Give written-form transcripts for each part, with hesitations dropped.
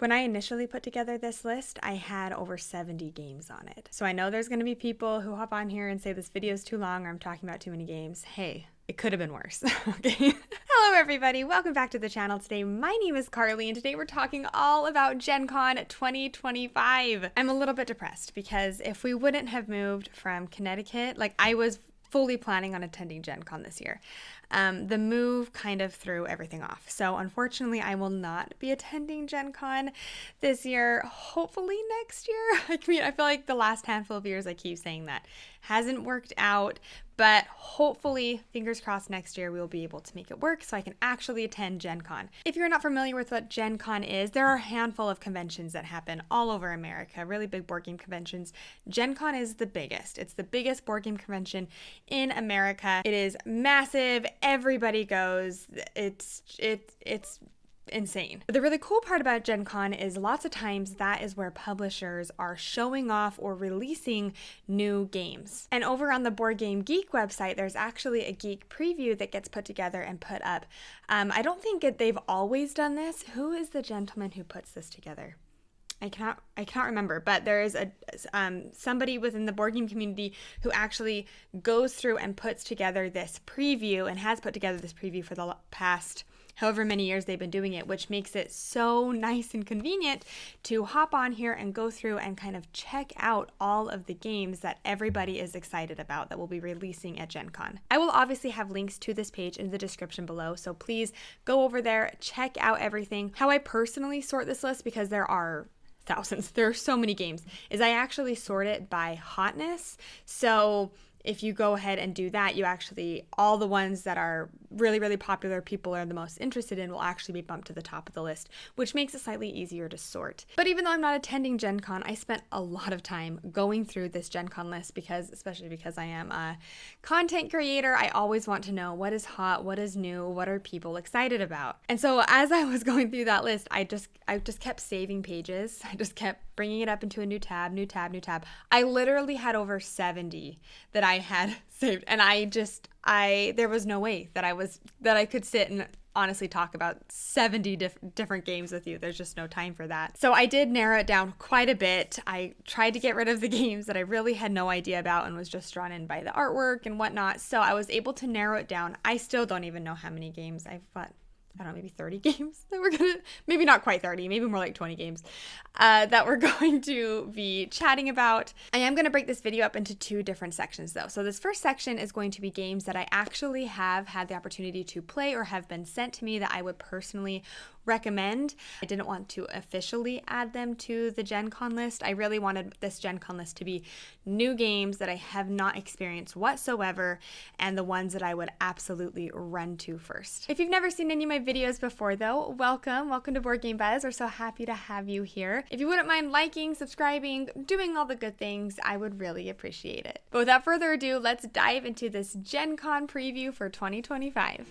When I initially put together this list, I had over 70 games on it. So I know there's going to be people who hop on here and say this video is too long or I'm talking about too many games. Hey, it could have been worse. Okay. Hello everybody, welcome back to the channel today. My name is Carly and today we're talking all about Gen Con 2025. I'm a little bit depressed because if we wouldn't have moved from Connecticut, like I was fully planning on attending Gen Con this year. The move kind of threw everything off. So unfortunately, I will not be attending Gen Con this year. Hopefully next year. I mean, I feel like the last handful of years I keep saying that hasn't worked out, but hopefully, fingers crossed, next year we will be able to make it work so I can actually attend Gen Con. If you're not familiar with what Gen Con is, there are a handful of conventions that happen all over America, really big board game conventions. Gen Con is the biggest. It's the biggest board game convention in America. It is massive. Everybody goes. It's insane. The really cool part about Gen Con is lots of times that is where publishers are showing off or releasing new games. And over on the Board Game Geek website, there's actually a geek preview that gets put together and put up. I don't think they've always done this. Who is the gentleman who puts this together? I cannot remember, but there is somebody within the board game community who actually goes through and puts together this preview and has put together this preview for the past however many years they've been doing it, which makes it so nice and convenient to hop on here and go through and kind of check out all of the games that everybody is excited about that will be releasing at Gen Con. I will obviously have links to this page in the description below, so please go over there, check out everything. How I personally sort this list, because there are thousands, there are so many games, is I actually sort it by hotness. So if you go ahead and do that, you actually, all the ones that are really, really popular, people are the most interested in, will actually be bumped to the top of the list, which makes it slightly easier to sort. But even though I'm not attending Gen Con, I spent a lot of time going through this Gen Con list especially because I am a content creator, I always want to know what is hot, what is new, what are people excited about. And so as I was going through that list, I just kept saving pages. I just kept bringing it up into a new tab, new tab, new tab. I literally had over 70 that I had saved, and there was no way that I could sit and honestly talk about 70 different games with you. There's just no time for that. So I did narrow it down quite a bit. I tried to get rid of the games that I really had no idea about and was just drawn in by the artwork and whatnot. So I was able to narrow it down. I still don't even know how many games I've got. I don't know, maybe 30 games that we're gonna, maybe not quite 30, maybe more like 20 games that we're going to be chatting about. I am going to break this video up into two different sections though. So this first section is going to be games that I actually have had the opportunity to play or have been sent to me that I would personally recommend. I didn't want to officially add them to the Gen Con list. I really wanted this Gen Con list to be new games that I have not experienced whatsoever and the ones that I would absolutely run to first. If you've never seen any of my videos before though, welcome to Board Game Buzz. We're so happy to have you here. If you wouldn't mind liking, subscribing, doing all the good things, I would really appreciate it. But without further ado, let's dive into this Gen Con preview for 2025.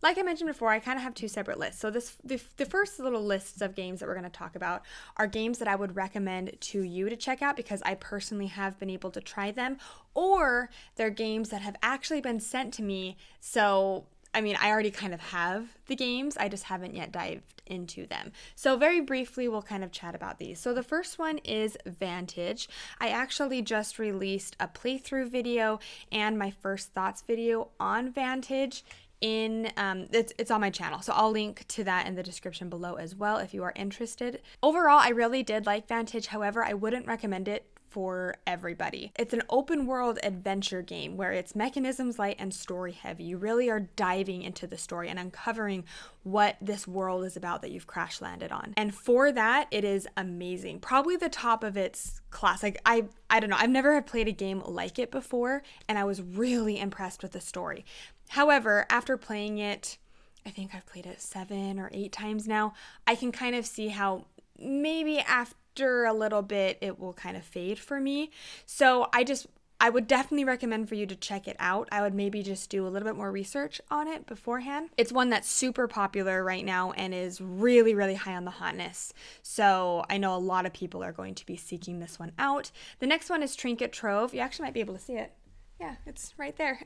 Like I mentioned before, I kind of have two separate lists. So the first little lists of games that we're going to talk about are games that I would recommend to you to check out because I personally have been able to try them, or they're games that have actually been sent to me. So, I mean, I already kind of have the games, I just haven't yet dived into them. So very briefly, we'll kind of chat about these. So the first one is Vantage. I actually just released a playthrough video and my first thoughts video on Vantage. It's on my channel, so I'll link to that in the description below as well if you are interested. Overall, I really did like Vantage. However, I wouldn't recommend it for everybody. It's an open world adventure game where it's mechanisms light and story heavy. You really are diving into the story and uncovering what this world is about that you've crash landed on. And for that, it is amazing. Probably the top of its class. Like I don't know, I've never played a game like it before, and I was really impressed with the story. However, after playing it, I think I've played it 7 or 8 times now, I can kind of see how maybe after a little bit it will kind of fade for me. So I just I would definitely recommend for you to check it out. I would maybe just do a little bit more research on it beforehand. It's one that's super popular right now and is really, really high on the hotness. So I know a lot of people are going to be seeking this one out. The next one is Trinket Trove. You actually might be able to see it. Yeah, it's right there.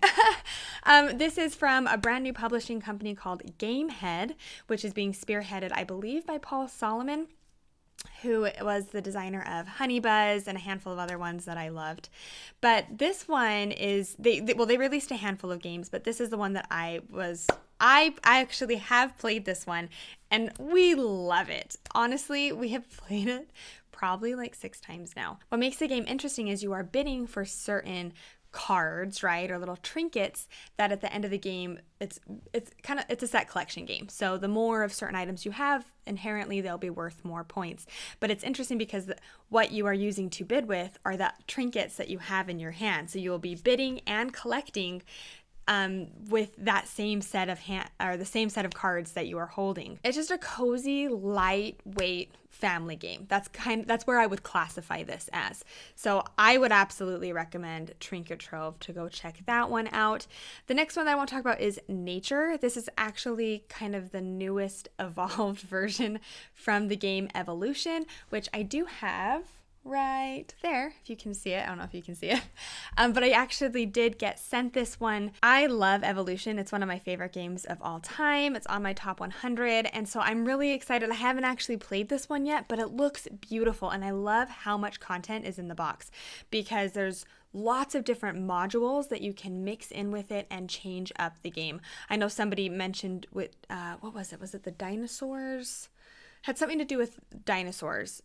This is from a brand new publishing company called Gamehead, which is being spearheaded, I believe, by Paul Solomon, who was the designer of Honey Buzz and a handful of other ones that I loved. But this one is, they released a handful of games, but this is the one that I actually have played this one, and we love it. Honestly, we have played it probably like 6 times now. What makes the game interesting is you are bidding for certain cards, right, or little trinkets that at the end of the game, it's a set collection game. So the more of certain items you have, inherently they'll be worth more points. But it's interesting because what you are using to bid with are the trinkets that you have in your hand. So you will be bidding and collecting with that same set of the same set of cards that you are holding. It's just a cozy, lightweight family game. That's where I would classify this as. So I would absolutely recommend Trinket Trove to go check that one out. The next one that I want to talk about is Nature. This is actually kind of the newest evolved version from the game Evolution, which I do have right there, if you can see it. I don't know if you can see it, but I actually did get sent this one. I love Evolution. It's one of my favorite games of all time. It's on my top 100, and so I'm really excited. I haven't actually played this one yet, but it looks beautiful, and I love how much content is in the box because there's lots of different modules that you can mix in with it and change up the game. I know somebody mentioned with what was it? Was it the dinosaurs? Had something to do with dinosaurs.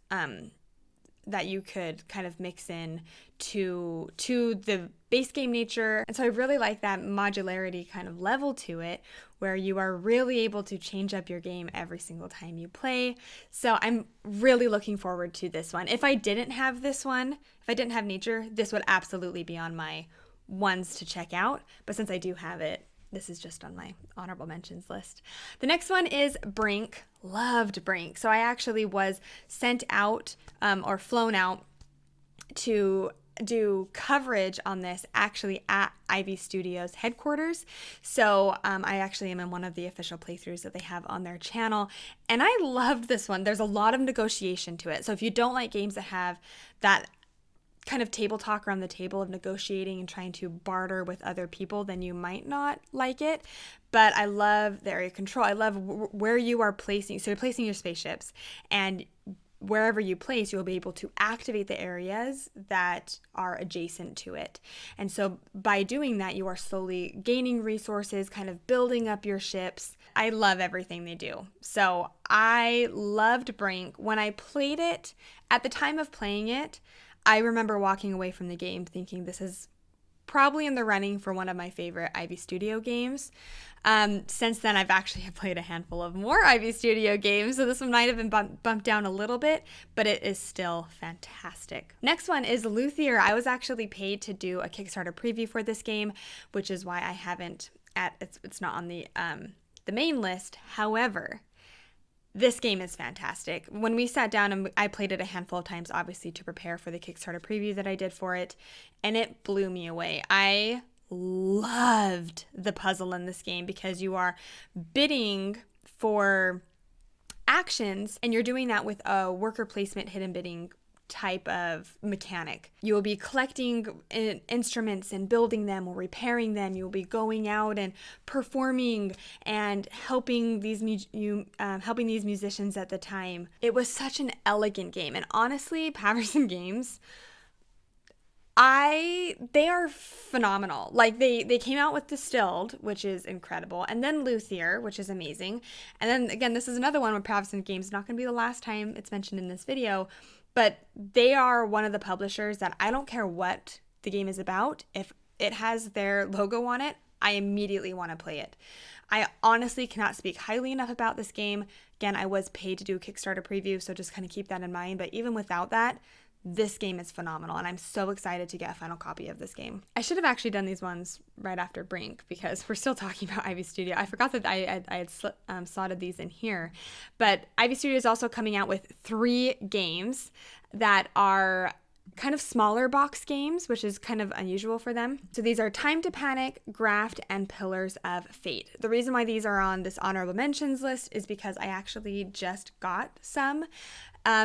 That you could kind of mix in to the base game Nature. And so I really like that modularity kind of level to it where you are really able to change up your game every single time you play. So I'm really looking forward to this one. If I didn't have this one, if I didn't have Nature, this would absolutely be on my ones to check out. But since I do have it, this is just on my honorable mentions list. The next one is Brink. Loved Brink. So I actually was sent out or flown out to do coverage on this actually at Ivy Studios headquarters. So I actually am in one of the official playthroughs that they have on their channel. And I loved this one. There's a lot of negotiation to it. So if you don't like games that have that kind of table talk around the table of negotiating and trying to barter with other people, then you might not like it. But I love the area control. I love where you are placing. So you're placing your spaceships, and wherever you place, you'll be able to activate the areas that are adjacent to it. And so by doing that, you are slowly gaining resources, kind of building up your ships. I love everything they do. So I loved Brink. When I played it, at the time of playing it, I remember walking away from the game thinking this is probably in the running for one of my favorite Ivy Studio games. Since then, I've actually played a handful of more Ivy Studio games, so this one might have been bumped down a little bit, but it is still fantastic. Next one is Luthier. I was actually paid to do a Kickstarter preview for this game, which is why I haven't it's not on the main list. However, this game is fantastic. When we sat down and I played it a handful of times, obviously, to prepare for the Kickstarter preview that I did for it, and it blew me away. I loved the puzzle in this game because you are bidding for actions, and you're doing that with a worker placement hidden bidding type of mechanic. You will be collecting instruments and building them or repairing them. You will be going out and performing and helping these musicians at the time. It was such an elegant game, and honestly, Paverson Games, they are phenomenal. Like they came out with Distilled, which is incredible, and then Luthier, which is amazing, and then again, this is another one where Paverson Games, not going to be the last time it's mentioned in this video. But they are one of the publishers that I don't care what the game is about. If it has their logo on it, I immediately want to play it. I honestly cannot speak highly enough about this game. Again, I was paid to do a Kickstarter preview, so just kind of keep that in mind. But even without that, this game is phenomenal, and I'm so excited to get a final copy of this game. I should have actually done these ones right after Brink because we're still talking about Ivy Studio. I forgot that I had slotted these in here. But Ivy Studio is also coming out with 3 games that are kind of smaller box games, which is kind of unusual for them. So these are Time to Panic, Graft, and Pillars of Fate. The reason why these are on this honorable mentions list is because I actually just got some.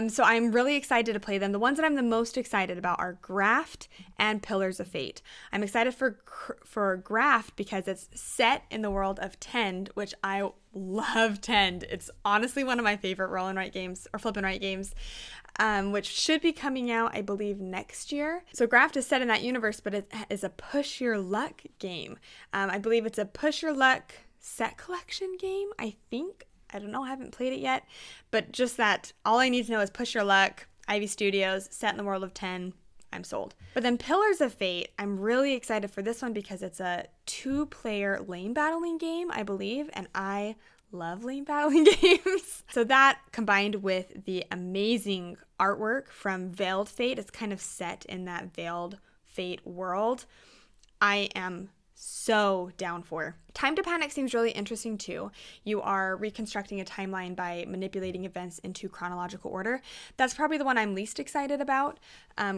So I'm really excited to play them. The ones that I'm the most excited about are Graft and Pillars of Fate. I'm excited for Graft because it's set in the world of Tend, which I love Tend. It's honestly one of my favorite roll and write games, or flip and write games, which should be coming out, I believe, next year. So Graft is set in that universe, but it is a push your luck game. I believe it's a push your luck set collection game, I think. I don't know, I haven't played it yet, but just that, all I need to know is push your luck, Ivy Studios, set in the world of 10, I'm sold. But then Pillars of Fate, I'm really excited for this one because it's a 2-player lane battling game, I believe, and I love lane battling games. So that combined with the amazing artwork from Veiled Fate, it's kind of set in that Veiled Fate world, I am so down for. Time to Panic seems really interesting too. You are reconstructing a timeline by manipulating events into chronological order. That's probably the one I'm least excited about.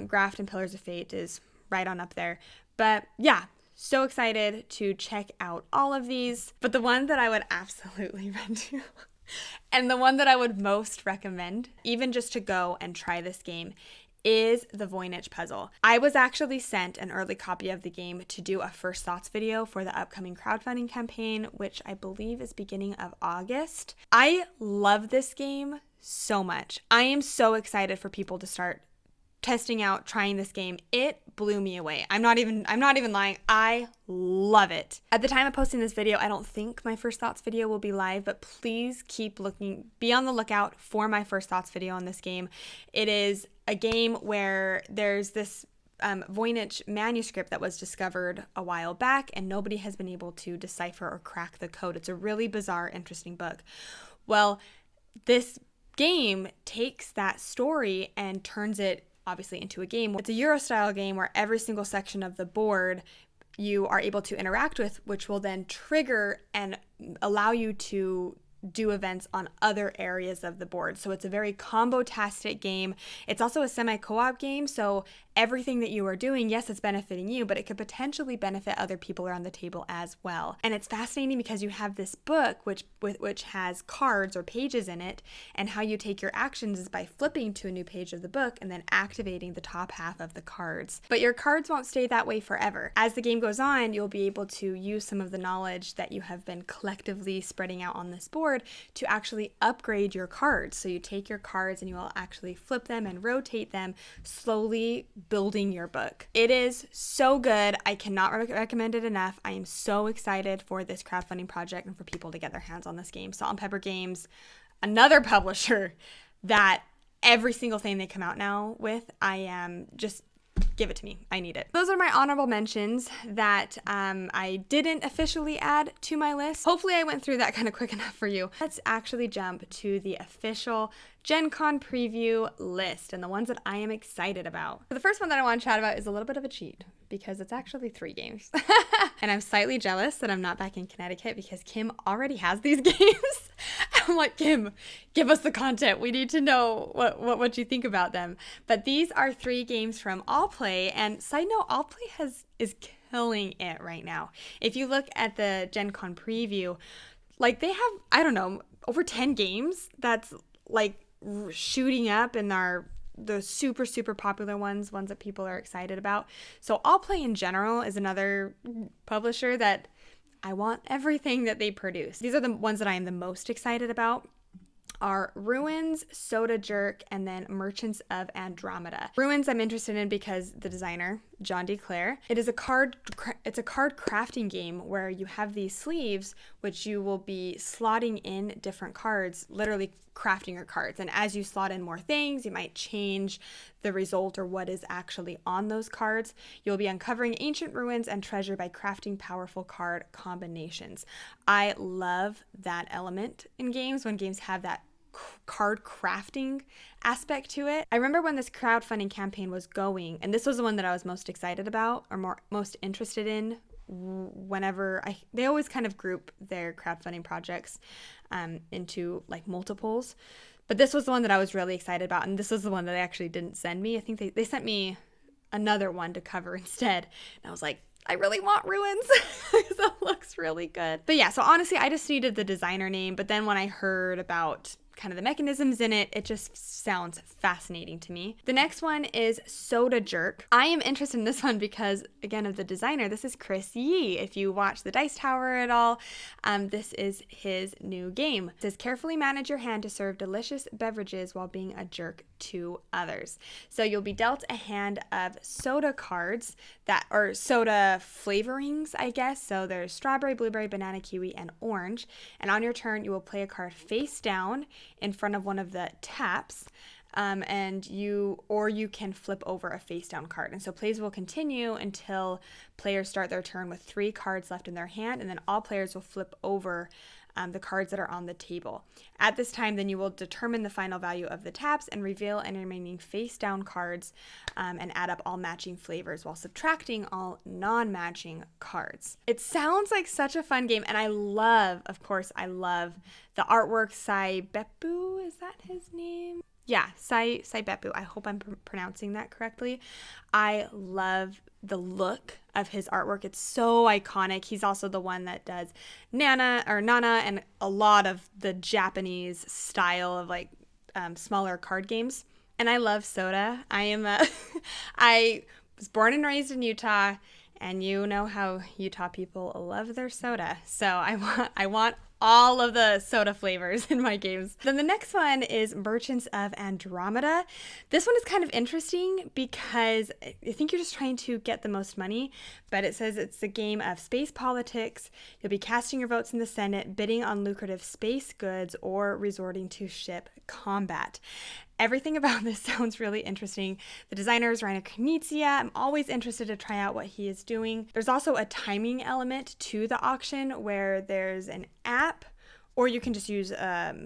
Graft and Pillars of Fate is right on up there. But yeah, so excited to check out all of these. But the one that I would absolutely run to and the one that I would most recommend, even just to go and try this game, is the Voynich puzzle. I was actually sent an early copy of the game to do a first thoughts video for the upcoming crowdfunding campaign, which I believe is beginning of August. I love this game so much. I am so excited for people to start testing out, trying this game. It blew me away. I'm not even lying. I love it. At the time of posting this video, I don't think my first thoughts video will be live, but please keep looking, be on the lookout for my first thoughts video on this game. It is a game where there's this Voynich manuscript that was discovered a while back and nobody has been able to decipher or crack the code. It's a really bizarre, interesting book. Well, this game takes that story and turns it obviously into a game. It's a Euro style game where every single section of the board you are able to interact with, which will then trigger and allow you to do events on other areas of the board. So it's a very combo-tastic game. It's also a semi-co-op game, so everything that you are doing, yes, it's benefiting you, but it could potentially benefit other people around the table as well. And it's fascinating because you have this book which has cards or pages in it, and how you take your actions is by flipping to a new page of the book and then activating the top half of the cards. But your cards won't stay that way forever. As the game goes on, you'll be able to use some of the knowledge that you have been collectively spreading out on this board to actually upgrade your cards. So you take your cards and you will actually flip them and rotate them, slowly building your book. It is so good. I cannot recommend it enough. I am so excited for this crowdfunding project and for people to get their hands on this game. Salt and Pepper Games, another publisher that every single thing they come out now with, I am just give it to me. I need it. Those are my honorable mentions that I didn't officially add to my list. Hopefully I went through that kind of quick enough for you. Let's actually jump to the official Gencon preview list and the ones that I am excited about. So the first one that I want to chat about is a little bit of a cheat because it's actually 3 games. And I'm slightly jealous that I'm not back in Connecticut because Kim already has these games. I'm like, Kim, give us the content. We need to know what you think about them. But these are 3 games from Allplay, and side note, Allplay is killing it right now. If you look at the Gencon preview, like they have, I don't know, over 10 games that's like shooting up and are the super popular ones that people are excited about. So Allplay in general is another publisher that I want everything that they produce. These are the ones that I am the most excited about are Ruins, Soda Jerk, and then Merchants of Andromeda. Ruins I'm interested in because the designer, John D. Clare. It's a card crafting game where you have these sleeves which you will be slotting in different cards, literally crafting your cards. And as you slot in more things, you might change the result or what is actually on those cards. You'll be uncovering ancient ruins and treasure by crafting powerful card combinations. I love that element in games when games have that card crafting aspect to it. I remember when this crowdfunding campaign was going, and this was the one that I was most excited about or most interested in whenever they always kind of group their crowdfunding projects into like multiples. But this was the one that I was really excited about, and this was the one that they actually didn't send me. I think they sent me another one to cover instead. And I was like, I really want Ruins because it looks really good. But yeah, so honestly, I just needed the designer name. But then when I heard about kind of the mechanisms in it, it just sounds fascinating to me. The next one is Soda Jerk. I am interested in this one because, again, of the designer. This is Chris Yee. If you watch the Dice Tower at all, this is his new game. It says, carefully manage your hand to serve delicious beverages while being a jerk to others. So you'll be dealt a hand of soda cards or soda flavorings, I guess. So there's strawberry, blueberry, banana, kiwi, and orange. And on your turn, you will play a card face down in front of one of the taps, and you can flip over a face down card. And so plays will continue until players start their turn with 3 cards left in their hand, and then all players will flip over the cards that are on the table. At this time, then you will determine the final value of the taps and reveal any remaining face down cards, and add up all matching flavors while subtracting all non-matching cards. It sounds like such a fun game, and I love the artwork. Sai Beppu, is that his name? Yeah, Sai Beppu. I hope I'm pronouncing that correctly. I love the look of his artwork. It's so iconic. He's also the one that does Nana and a lot of the Japanese style of like smaller card games. And I love soda. I was born and raised in Utah, and you know how Utah people love their soda. So I want all of the soda flavors in my games. Then the next one is Merchants of Andromeda. This one is kind of interesting because I think you're just trying to get the most money, but it says it's a game of space politics. You'll be casting your votes in the Senate, bidding on lucrative space goods, or resorting to ship combat. Everything about this sounds really interesting. The designer is Rainer Knizia. I'm always interested to try out what he is doing. There's also a timing element to the auction where there's an app, or you can just use a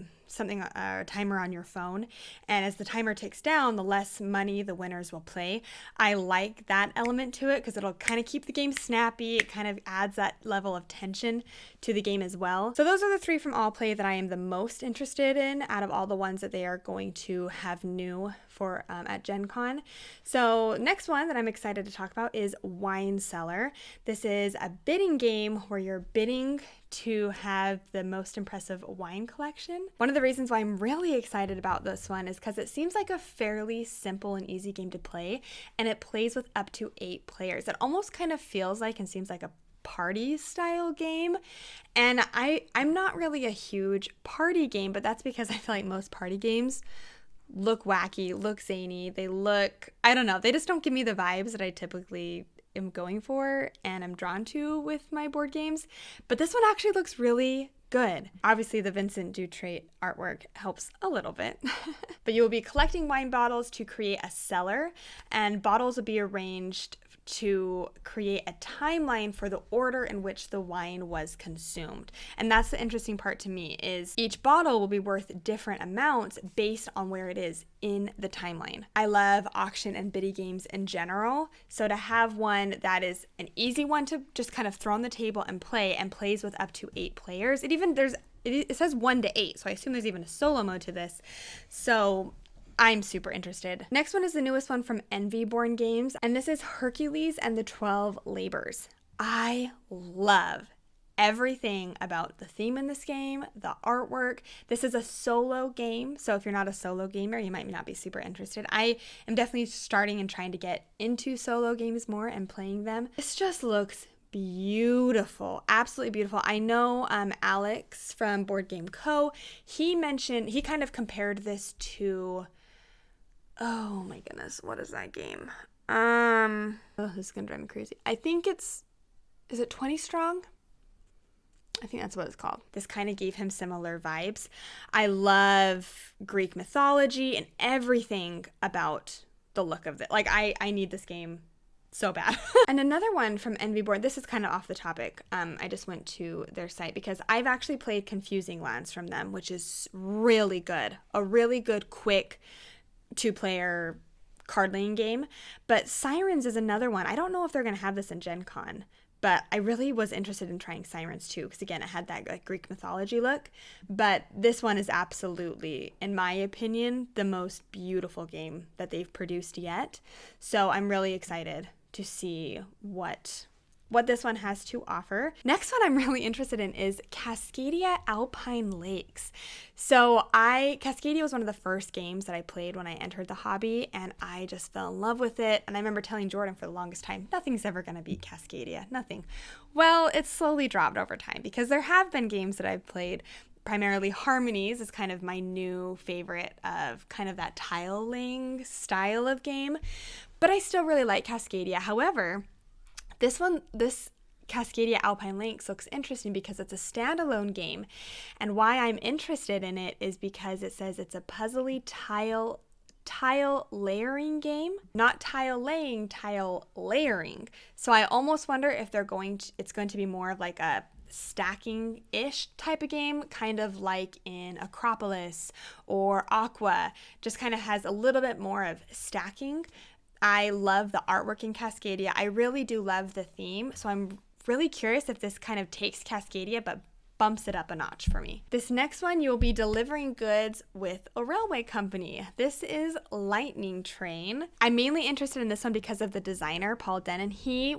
timer on your phone. And as the timer ticks down, the less money the winners will play. I like that element to it because it'll kind of keep the game snappy. It kind of adds that level of tension to the game as well. So those are the 3 from All Play that I am the most interested in out of all the ones that they are going to have new for at Gencon. So next one that I'm excited to talk about is Wine Cellar. This is a bidding game where you're bidding to have the most impressive wine collection. One of the reasons why I'm really excited about this one is because it seems like a fairly simple and easy game to play, and it plays with up to 8 players. It almost kind of feels like and seems like a party style game, and I'm not really a huge party game, but that's because I feel like most party games look wacky, look zany, I don't know, they just don't give me the vibes that I typically am going for and I'm drawn to with my board games. But this one actually looks really good. Obviously the Vincent Dutrait artwork helps a little bit. But you will be collecting wine bottles to create a cellar, and bottles will be arranged to create a timeline for the order in which the wine was consumed. And that's the interesting part to me, is each bottle will be worth different amounts based on where it is in the timeline. I love auction and bidding games in general, so to have one that is an easy one to just kind of throw on the table and play, and plays with up to 8 players. It says 1 to 8, so I assume there's even a solo mode to this. So I'm super interested. Next one is the newest one from Envyborn Games, and this is Hercules and the 12 Labors. I love everything about the theme in this game, the artwork. This is a solo game, so if you're not a solo gamer, you might not be super interested. I am definitely starting and trying to get into solo games more and playing them. This just looks beautiful, absolutely beautiful. I know Alex from Board Game Co., he kind of compared this to, oh my goodness, what is that game? This is gonna drive me crazy. I think is it 20 Strong? I think that's what it's called. This kind of gave him similar vibes. I love Greek mythology and everything about the look of it. Like, I need this game so bad. And another one from Envyborn, this is kind of off the topic. I just went to their site because I've actually played Confusing Lands from them, which is really good. A really good, quick 2-player card laying game. But Sirens is another one. I don't know if they're going to have this in Gen Con, But I really was interested in trying Sirens too, because again, it had that like Greek mythology look. But this one is absolutely, in my opinion, the most beautiful game that they've produced yet. So I'm really excited to see what this one has to offer. Next one I'm really interested in is Cascadia Alpine Lakes. So Cascadia was one of the first games that I played when I entered the hobby, and I just fell in love with it. And I remember telling Jordan for the longest time, nothing's ever gonna beat Cascadia, nothing. Well, it's slowly dropped over time because there have been games that I've played. Primarily Harmonies is kind of my new favorite of kind of that tile laying style of game, but I still really like Cascadia. However, this Cascadia Alpine Lakes looks interesting because it's a standalone game, and why I'm interested in it is because it says it's a puzzly tile layering game, not tile laying, tile layering. So I almost wonder if it's going to be more of like a stacking-ish type of game, kind of like in Acropolis or Aqua, just kind of has a little bit more of stacking. I love the artwork in Cascadia. I really do love the theme. So I'm really curious if this kind of takes Cascadia but bumps it up a notch for me. This next one, you'll be delivering goods with a railway company. This is Lightning Train. I'm mainly interested in this one because of the designer, Paul Denon. He's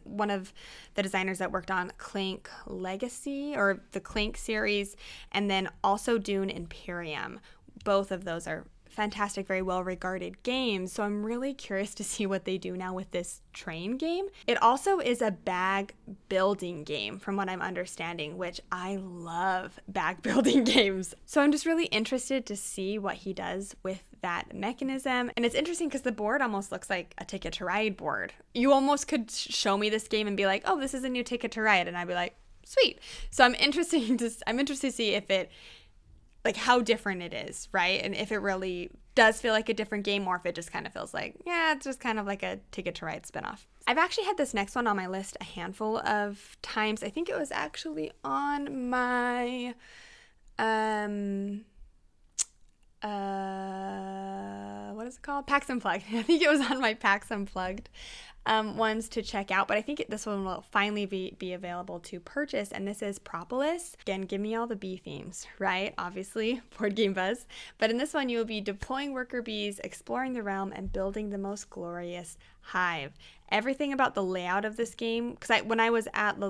one of the designers that worked on Clank Legacy, or the Clank series, and then also Dune Imperium. Both of those are fantastic, very well-regarded games, so I'm really curious to see what they do now with this train game. It also is a bag building game, from what I'm understanding, which I love bag building games. So I'm just really interested to see what he does with that mechanism. And it's interesting because the board almost looks like a Ticket to Ride board. You almost could show me this game and be like, oh, this is a new Ticket to Ride, and I'd be like, sweet. So I'm interested to see if it, like, how different it is, right? And if it really does feel like a different game, or if it just kind of feels like, yeah, it's just kind of like a Ticket to Ride spinoff. I've actually had this next one on my list a handful of times. I think it was actually on my, what is it called? PAX Unplugged. I think it was on my PAX Unplugged ones to check out, but I think this one will finally be available to purchase, and this is Propolis. Again, give me all the bee themes, right? Obviously, board game buzz. But in this one, you will be deploying worker bees, exploring the realm, and building the most glorious hive. Everything about the layout of this game, because when I was at the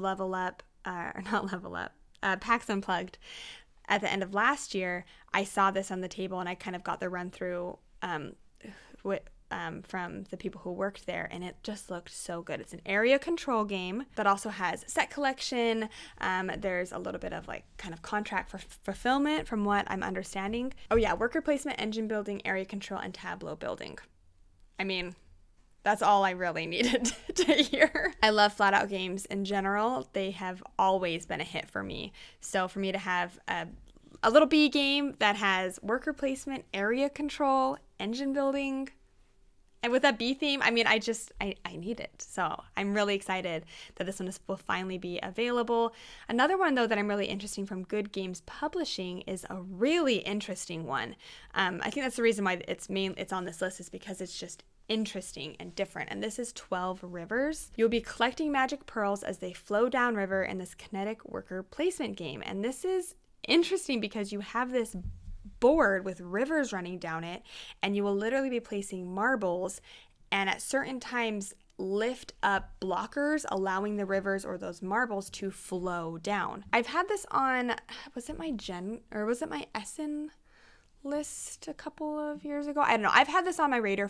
PAX Unplugged at the end of last year, I saw this on the table, and I kind of got the run through from the people who worked there, and it just looked so good. It's an area control game that also has set collection. There's a little bit of like kind of contract for fulfillment from what I'm understanding. Oh yeah, worker placement, engine building, area control, and tableau building. I mean, that's all I really needed to hear. I love flat out games in general. They have always been a hit for me. So for me to have a little bee game that has worker placement, area control, engine building, and with that bee theme, I mean, I need it. So I'm really excited that this one will finally be available. Another one, though, that I'm really interested from Good Games Publishing is a really interesting one. I think that's the reason why it's on this list, is because it's just interesting and different. And this is 12 Rivers. You'll be collecting magic pearls as they flow downriver in this kinetic worker placement game. And this is interesting because you have this board with rivers running down it, and you will literally be placing marbles, and at certain times lift up blockers, allowing the rivers or those marbles to flow down. I've had this on, was it my Essen list a couple of years ago? I don't know. I've had this on my radar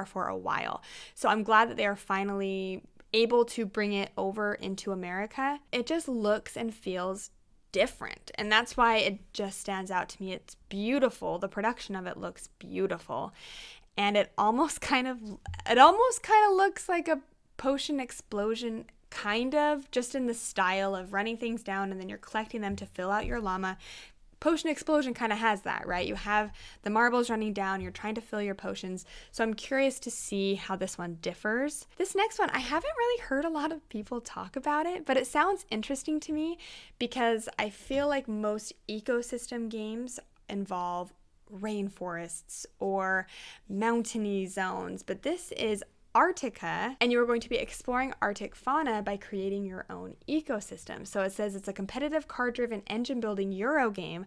for a while. So I'm glad that they are finally able to bring it over into America. It just looks and feels different, and that's why it just stands out to me. It's beautiful. The production of it looks beautiful, and it almost kind of looks like a potion explosion, kind of, just in the style of running things down and then you're collecting them to fill out your llama. Potion Explosion kind of has that, right? You have the marbles running down, you're trying to fill your potions. So I'm curious to see how this one differs. This next one, I haven't really heard a lot of people talk about it, but it sounds interesting to me because I feel like most ecosystem games involve rainforests or mountainy zones, but this is Antarctica, and you are going to be exploring Arctic fauna by creating your own ecosystem. So it says it's a competitive card-driven engine-building Euro game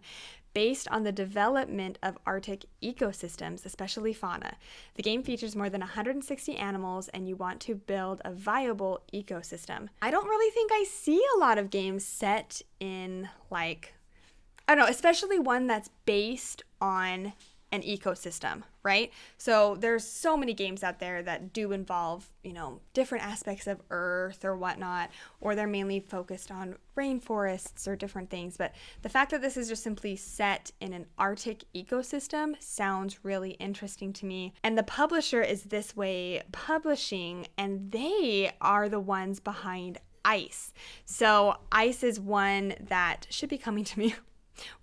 based on the development of Arctic ecosystems, especially fauna. The game features more than 160 animals, and you want to build a viable ecosystem. I don't really think I see a lot of games set in, like, I don't know, especially one that's based on an ecosystem, right? So there's so many games out there that do involve, different aspects of Earth or whatnot, or they're mainly focused on rainforests or different things. But the fact that this is just simply set in an Arctic ecosystem sounds really interesting to me. And the publisher is This Way Publishing, and they are the ones behind Ice. So Ice is one that should be coming to me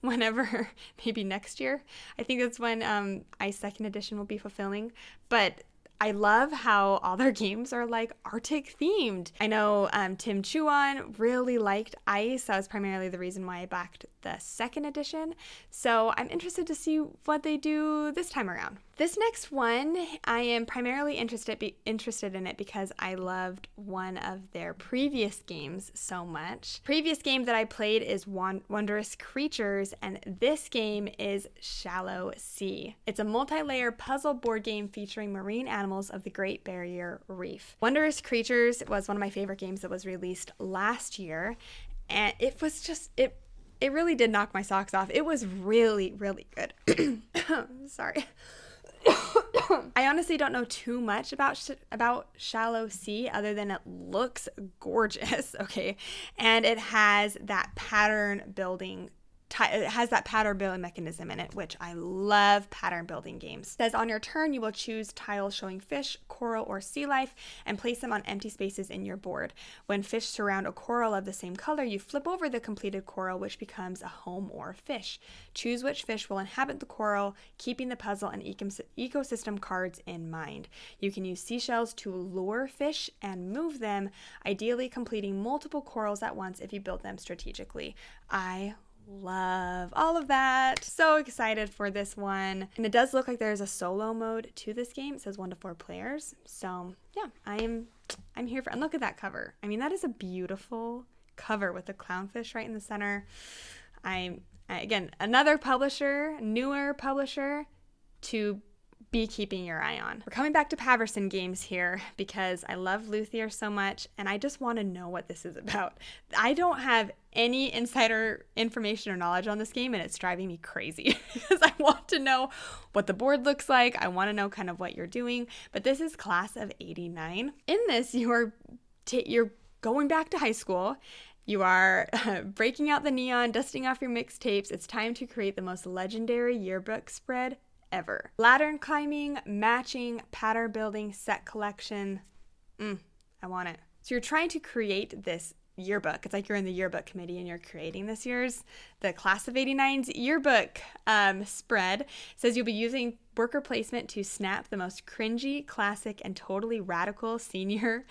whenever, maybe next year. I think that's when Ice Second Edition will be fulfilling. But I love how all their games are like Arctic themed. I know Tim Chuan really liked Ice. That was primarily the reason why I backed the second edition. So I'm interested to see what they do this time around. This next one, I am primarily interested in it because I loved one of their previous games so much. Previous game that I played is Wondrous Creatures, and this game is Shallow Sea. It's a multi-layer puzzle board game featuring marine animals of the Great Barrier Reef. Wondrous Creatures was one of my favorite games that was released last year, and it was just, it really did knock my socks off. It was really, really good. Sorry. I honestly don't know too much about Shallow Sea other than it looks gorgeous, okay? And it has that pattern building mechanism in it, which I love pattern building games. It says on your turn, you will choose tiles showing fish, coral, or sea life and place them on empty spaces in your board. When fish surround a coral of the same color, you flip over the completed coral, which becomes a home or fish. Choose which fish will inhabit the coral, keeping the puzzle and ecosystem cards in mind. You can use seashells to lure fish and move them, ideally completing multiple corals at once if you build them strategically. I love all of that. So excited for this one. And it does look like there's a solo mode to this game. It says 1 to 4 players. So yeah, I'm here for, and look at that cover. I mean, that is a beautiful cover with the clownfish right in the center. Again, another publisher, newer publisher to be keeping your eye on. We're coming back to Paverson Games here because I love Luthier so much and I just want to know what this is about. I don't have any insider information or knowledge on this game and it's driving me crazy because I want to know what the board looks like. I want to know kind of what you're doing, but this is Class of 89. In this, you're going back to high school. You are breaking out the neon, dusting off your mixtapes. It's time to create the most legendary yearbook spread ever. Ladder climbing, matching, pattern building, set collection. I want it. So you're trying to create this yearbook. It's like you're in the yearbook committee and you're creating this year's, the Class of 89's yearbook spread. It says you'll be using worker placement to snap the most cringy, classic, and totally radical senior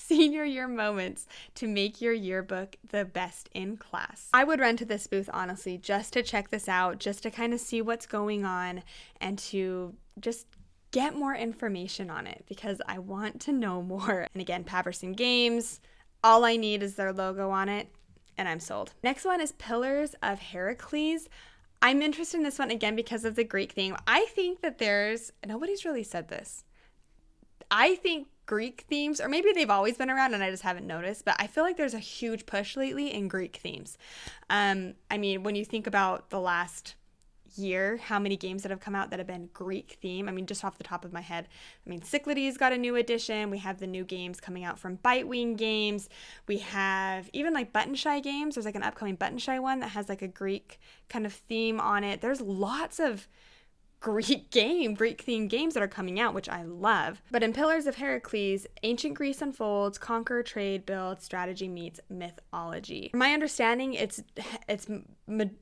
year moments to make your yearbook the best in class. I would run to this booth, honestly, just to check this out, just to kind of see what's going on and to just get more information on it because I want to know more. And again, Paverson Games, all I need is their logo on it and I'm sold. Next one is Pillars of Heracles. I'm interested in this one again because of the Greek theme. I think that nobody's really said this. I think Greek themes, or maybe they've always been around and I just haven't noticed, but I feel like there's a huge push lately in Greek themes. I mean, when you think about the last year, how many games that have come out that have been Greek theme. I mean, just off the top of my head, I mean, Cyclades got a new edition. We have the new games coming out from Bitewing Games. We have even like Button Shy Games. There's like an upcoming Button Shy one that has like a Greek kind of theme on it. There's lots of Greek themed games that are coming out, which I love. But in Pillars of Heracles, ancient Greece unfolds, conquer, trade, build, strategy meets mythology. From my understanding, it's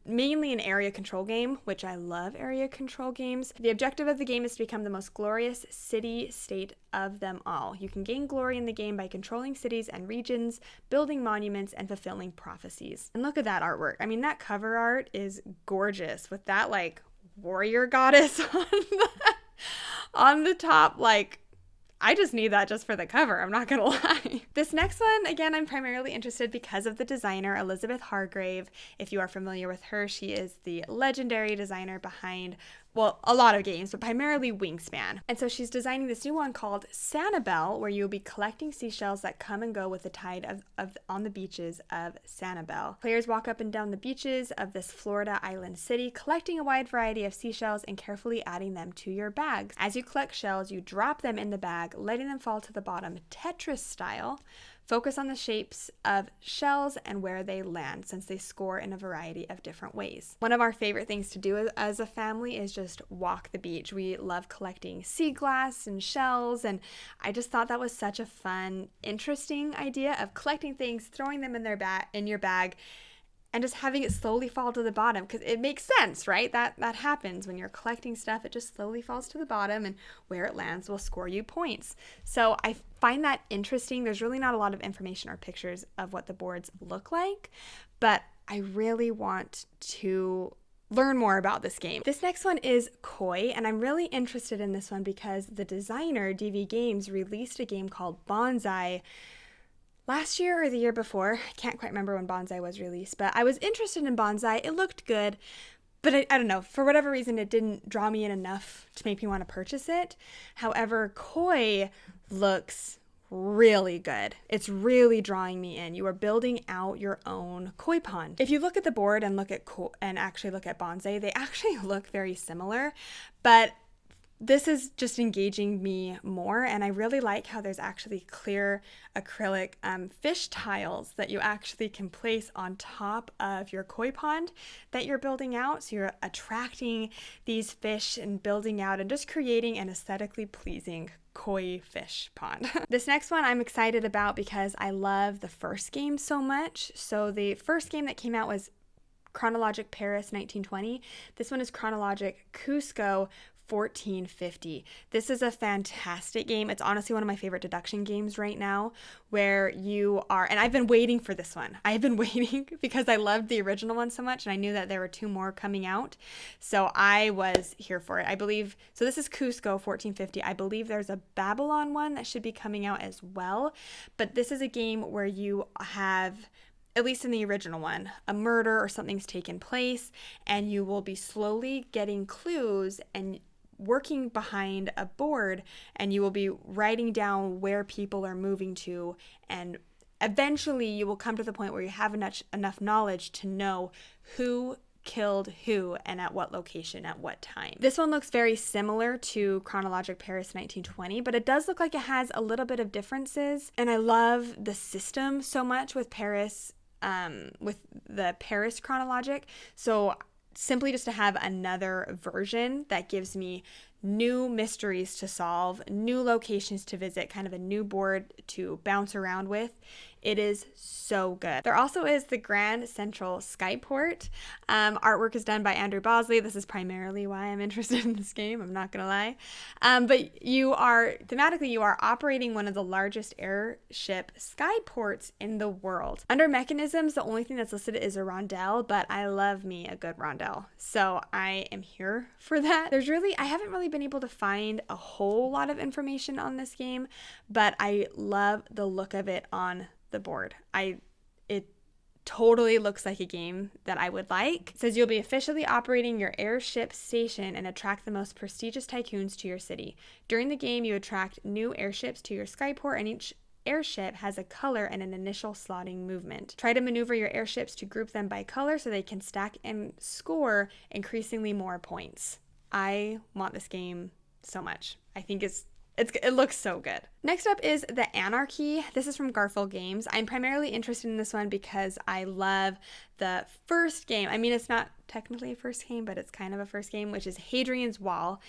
mainly an area control game, which I love area control games. The objective of the game is to become the most glorious city-state of them all. You can gain glory in the game by controlling cities and regions, building monuments, and fulfilling prophecies. And look at that artwork. I mean, that cover art is gorgeous with that like warrior goddess on the top. Like, I just need that just for the cover, I'm not gonna lie. This next one, again, I'm primarily interested because of the designer, Elizabeth Hargrave. If you are familiar with her, she is the legendary designer behind, well, a lot of games, but primarily Wingspan. And so she's designing this new one called Sanibel, where you'll be collecting seashells that come and go with the tide on the beaches of Sanibel. Players walk up and down the beaches of this Florida island city, collecting a wide variety of seashells and carefully adding them to your bags. As you collect shells, you drop them in the bag, letting them fall to the bottom Tetris style. Focus on the shapes of shells and where they land, since they score in a variety of different ways. One of our favorite things to do as a family is just walk the beach. We love collecting sea glass and shells, and I just thought that was such a fun, interesting idea of collecting things, throwing them in your bag, and just having it slowly fall to the bottom, because it makes sense, right? That happens when you're collecting stuff. It just slowly falls to the bottom, and where it lands will score you points. So I find that interesting. There's really not a lot of information or pictures of what the boards look like, but I really want to learn more about this game. This next one is Koi, and I'm really interested in this one because the designer, DV Games, released a game called Bonsai last year or the year before. I can't quite remember when Bonsai was released, but I was interested in Bonsai. It looked good, but I don't know, for whatever reason, it didn't draw me in enough to make me want to purchase it. However, Koi looks really good. It's really drawing me in. You are building out your own koi pond. If you look at the board and actually look at Bonsai, they actually look very similar, but this is just engaging me more, and I really like how there's actually clear acrylic fish tiles that you actually can place on top of your koi pond that you're building out. So you're attracting these fish and building out and just creating an aesthetically pleasing koi fish pond. This next one I'm excited about because I love the first game so much. So the first game that came out was Chronologic Paris 1920. This one is Chronologic Cusco 1450. This is a fantastic game. It's honestly one of my favorite deduction games right now, where you are, and I've been waiting for this one. I've been waiting because I loved the original one so much, and I knew that there were 2 more coming out. So I was here for it. I believe, so this is Cusco 1450. I believe there's a Babylon one that should be coming out as well. But this is a game where you have, at least in the original one, a murder or something's taken place, and you will be slowly getting clues and working behind a board, and you will be writing down where people are moving to, and eventually you will come to the point where you have enough knowledge to know who killed who and at what location at what time. This one looks very similar to Chronologic Paris 1920, but it does look like it has a little bit of differences, and I love the system so much with Paris, with the Paris Chronologic. So simply just to have another version that gives me new mysteries to solve, new locations to visit, kind of a new board to bounce around with. It is so good. There also is the Grand Central Skyport. Artwork is done by Andrew Bosley. This is primarily why I'm interested in this game, I'm not gonna lie. But thematically, you are operating one of the largest airship skyports in the world. Under mechanisms, the only thing that's listed is a rondelle, but I love me a good rondelle. So I am here for that. I haven't really been able to find a whole lot of information on this game, but I love the look of it on the board. It totally looks like a game that I would like. It says you'll be officially operating your airship station and attract the most prestigious tycoons to your city. During the game, you attract new airships to your skyport, and each airship has a color and an initial slotting movement. Try to maneuver your airships to group them by color so they can stack and score increasingly more points. I want this game so much. I think it looks so good. Next up is The Anarchy. This is from Garfield Games. I'm primarily interested in this one because I love the first game. I mean, it's not technically a first game, but it's kind of a first game, which is Hadrian's Wall.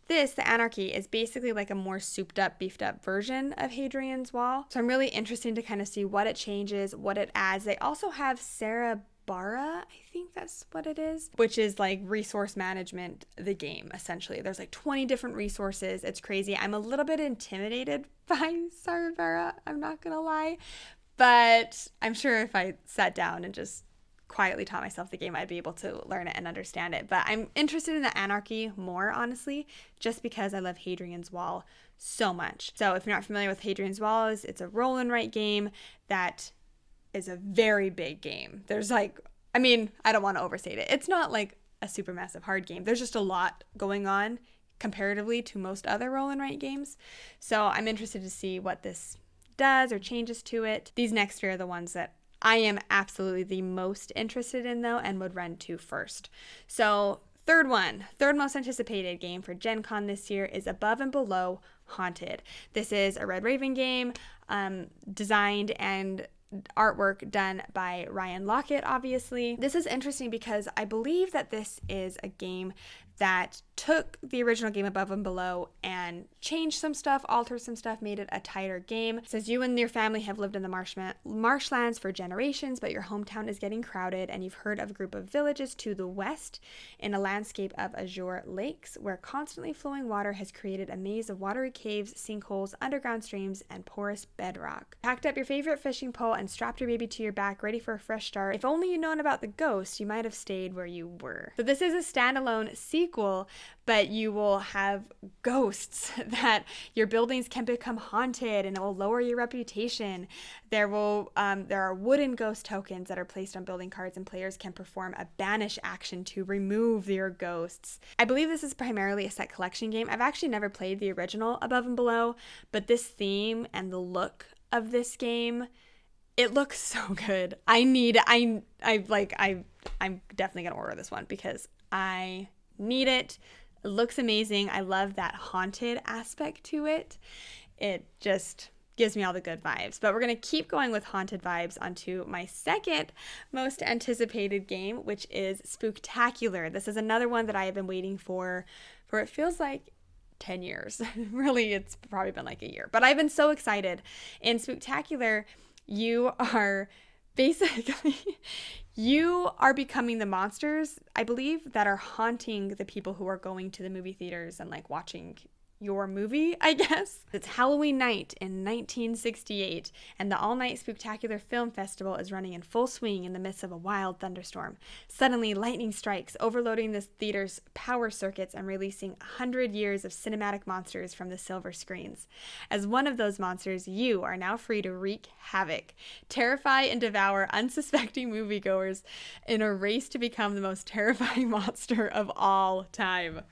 The Anarchy, is basically like a more souped up, beefed up version of Hadrian's Wall. So I'm really interested to kind of see what it changes, what it adds. They also have Sarah Bara, I think that's what it is, which is like resource management, the game, essentially. There's like 20 different resources. It's crazy. I'm a little bit intimidated by Sarah Bara, I'm not gonna lie, but I'm sure if I sat down and just quietly taught myself the game, I'd be able to learn it and understand it. But I'm interested in the Anarchy more, honestly, just because I love Hadrian's Wall so much. So if you're not familiar with Hadrian's Wall, it's a roll and write game that is a very big game. There's like, I mean, I don't want to overstate it. It's not like a super massive hard game. There's just a lot going on comparatively to most other roll and write games. So I'm interested to see what this does or changes to it. These next three are the ones that I am absolutely the most interested in, though, and would run to first. So third most anticipated game for Gencon this year is Above and Below Haunted. This is a Red Raven game, designed and artwork done by Ryan Lockett, obviously. This is interesting because I believe that this is a game that took the original game Above and Below and changed some stuff, altered some stuff, made it a tighter game. It says you and your family have lived in the marshlands for generations, but your hometown is getting crowded, and you've heard of a group of villages to the west in a landscape of azure lakes where constantly flowing water has created a maze of watery caves, sinkholes, underground streams, and porous bedrock. Packed up your favorite fishing pole and strapped your baby to your back, ready for a fresh start. If only you'd known about the ghost, you might have stayed where you were. So this is a standalone sequel, but you will have ghosts that your buildings can become haunted, and it will lower your reputation. There are wooden ghost tokens that are placed on building cards, and players can perform a banish action to remove your ghosts. I believe this is primarily a set collection game. I've actually never played the original Above and Below, but this theme and the look of this game, it looks so good. I'm definitely gonna order this one because I need it. It looks amazing. I love that haunted aspect to it. It just gives me all the good vibes. But we're going to keep going with haunted vibes onto my second most anticipated game, which is Spooktacular. This is another one that I have been waiting for it feels like 10 years. Really, it's probably been like a year. But I've been so excited. In Spooktacular, you are becoming the monsters, I believe, that are haunting the people who are going to the movie theaters and like watching your movie, I guess. It's Halloween night in 1968, and the all-night Spooktacular Film Festival is running in full swing in the midst of a wild thunderstorm. Suddenly, lightning strikes, overloading the theater's power circuits and releasing 100 years of cinematic monsters from the silver screens. As one of those monsters, you are now free to wreak havoc, terrify and devour unsuspecting moviegoers in a race to become the most terrifying monster of all time.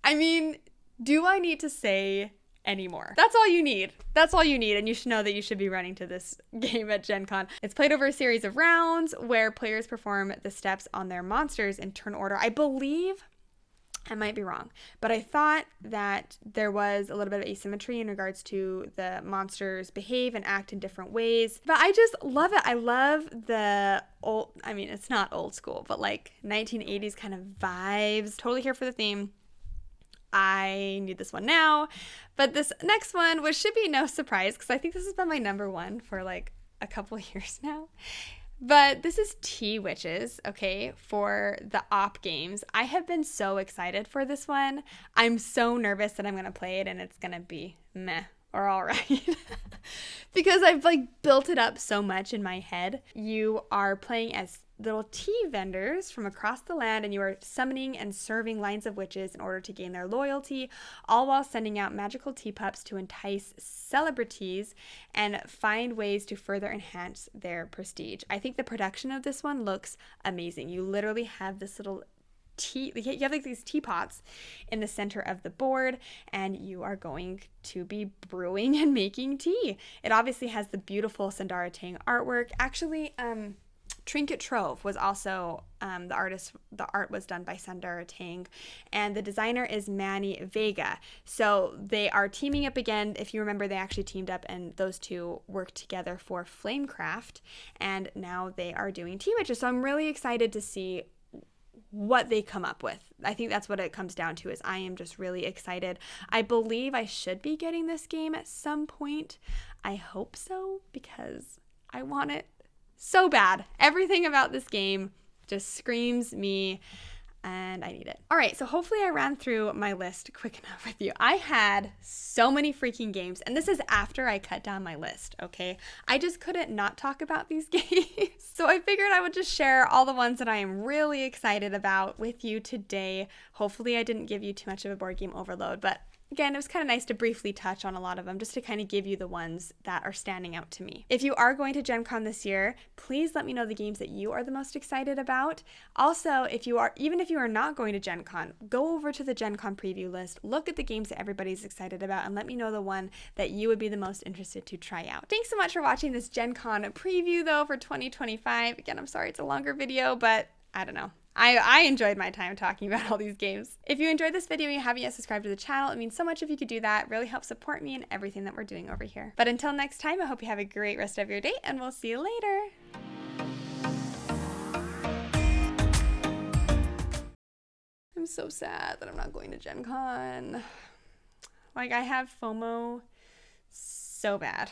I mean, do I need to say any more? That's all you need. That's all you need, and you should know that you should be running to this game at Gen Con. It's played over a series of rounds where players perform the steps on their monsters in turn order. I believe, I might be wrong, but I thought that there was a little bit of asymmetry in regards to the monsters behave and act in different ways. But I just love it. I love the old, I mean, it's not old school, but like 1980s kind of vibes. Totally here for the theme. I need this one now. But this next one, which should be no surprise because I think this has been my number one for like a couple years now. But this is Tea Witches, okay, for the op games. I have been so excited for this one. I'm so nervous that I'm going to play it and it's going to be meh or all right. Because I've like built it up so much in my head. You are playing as little tea vendors from across the land, and you are summoning and serving lines of witches in order to gain their loyalty, all while sending out magical teapups to entice celebrities and find ways to further enhance their prestige. I think the production of this one looks amazing. You literally have this little you have like these teapots in the center of the board, and you are going to be brewing and making tea. It obviously has the beautiful Sandara Tang artwork. Actually, Trinket Trove was also the art was done by Sandara Tang, and the designer is Manny Vega. So they are teaming up again. If you remember, they actually teamed up and those two worked together for Flamecraft, and now they are doing Tea Witches. So I'm really excited to see what they come up with. I think that's what it comes down to, is I am just really excited. I believe I should be getting this game at some point. I hope so, because I want it so bad. Everything about this game just screams me and I need it. All right, so hopefully I ran through my list quick enough with you. I had so many freaking games, and this is after I cut down my list, okay? I just couldn't not talk about these games. So I figured I would just share all the ones that I am really excited about with you today. Hopefully I didn't give you too much of a board game overload, but again, it was kind of nice to briefly touch on a lot of them just to kind of give you the ones that are standing out to me. If you are going to Gen Con this year, please let me know the games that you are the most excited about. Also, even if you are not going to Gen Con, go over to the Gen Con preview list, look at the games that everybody's excited about, and let me know the one that you would be the most interested to try out. Thanks so much for watching this Gen Con preview though for 2025. Again, I'm sorry it's a longer video, but I don't know. I enjoyed my time talking about all these games. If you enjoyed this video and you haven't yet subscribed to the channel, it means so much if you could do that. It really helps support me in everything that we're doing over here. But until next time, I hope you have a great rest of your day, and we'll see you later. I'm so sad that I'm not going to Gen Con. Like, I have FOMO so bad.